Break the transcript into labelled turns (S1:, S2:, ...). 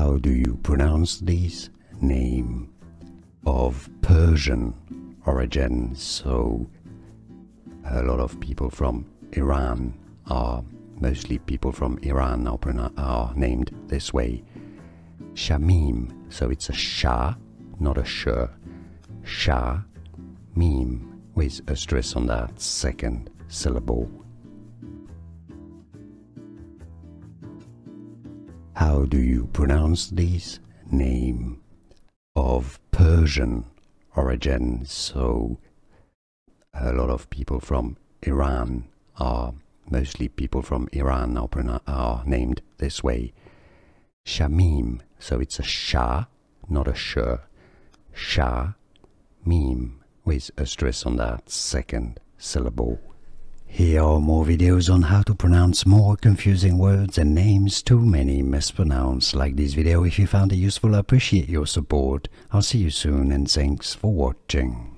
S1: How do you pronounce this name of Persian origin? So a lot of people from Iran are, mostly people from Iran are named this way. Shamim, so it's a sha, not a sh. Sha, mim, with a stress on that second syllable. How do you pronounce this name of Persian origin? So a lot of people from Iran are, mostly people from Iran are named this way. Shamim, so it's a sha, not a sh. Sha, mim, with a stress on that second syllable. Here are more videos on how to pronounce more confusing words and names too many mispronounced. Like this video if you found it useful. I appreciate your support. I'll see you soon and thanks for watching.